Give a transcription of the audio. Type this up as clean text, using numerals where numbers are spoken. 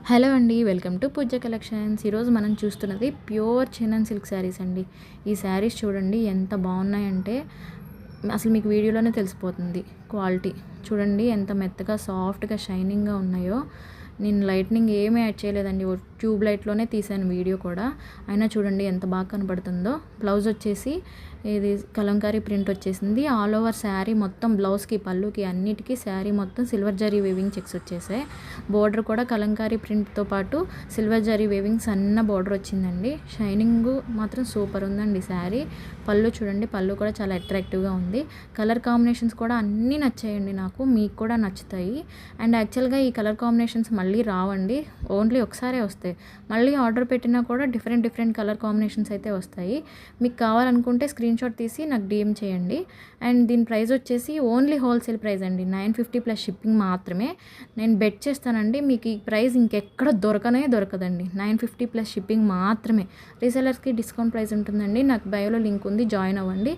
Hello అండి, welcome to puja collections. ఈరోజు మనం చూస్తున్నది ప్యూర్ చినన్ సిల్క్ శారీస్ అండి. ఈ శారీస్ చూడండి ఎంత బాగున్నాయంటే అసలు మీకు వీడియోలోనే తెలిసిపోతుంది క్వాలిటీ. చూడండి ఎంత మెత్తగా సాఫ్ట్గా షైనింగ్గా ఉన్నాయో. నేను లైట్నింగ్ ఏమీ యాడ్ చేయలేదండి, ట్యూబ్ లైట్లోనే తీసాను వీడియో కూడా. అయినా చూడండి ఎంత బాగా కనపడుతుందో. బ్లౌజ్ వచ్చేసి ఇది కలంకారీ ప్రింట్ వచ్చేసింది. ఆల్ ఓవర్ శారీ మొత్తం బ్లౌజ్కి, పళ్ళుకి అన్నిటికీ శారీ మొత్తం సిల్వర్ జరీ వేవింగ్ చెక్స్ వచ్చేసాయి. బోర్డర్ కూడా కలంకారీ ప్రింట్తో పాటు సిల్వర్ జరీ వేవింగ్ సన్న బోర్డర్ వచ్చిందండి. షైనింగ్ మాత్రం సూపర్ ఉందండి శారీ. పళ్ళు చూడండి, పళ్ళు కూడా చాలా అట్రాక్టివ్గా ఉంది. కలర్ కాంబినేషన్స్ కూడా అన్నీ నచ్చాయండి నాకు, మీకు కూడా నచ్చుతాయి. అండ్ యాక్చువల్గా ఈ కలర్ కాంబినేషన్స్ మళ్ళీ రావండి, ఓన్లీ ఒకసారే వస్తాయి. మళ్ళీ ఆర్డర్ పెట్టినా కూడా డిఫరెంట్ కలర్ కాంబినేషన్స్ అయితే వస్తాయి. మీకు కావాలనుకుంటే స్క్రీన్ షాట్ తీసి నాకు డిఎం చేయండి. అండ్ దీని ప్రైస్ వచ్చేసి ఓన్లీ హోల్సేల్ ప్రైస్ అండి, 950 ప్లస్ షిప్పింగ్ మాత్రమే. నేను బెట్ చేస్తానండి మీకు ఈ ప్రైస్ ఇంకెక్కడ దొరకదండి. 950 ప్లస్ షిప్పింగ్ మాత్రమే. రీసెలర్స్కి డిస్కౌంట్ ప్రైస్ ఉంటుందండి. నాకు బయోలో లింక్ ఉంది, జాయిన్ అవ్వండి.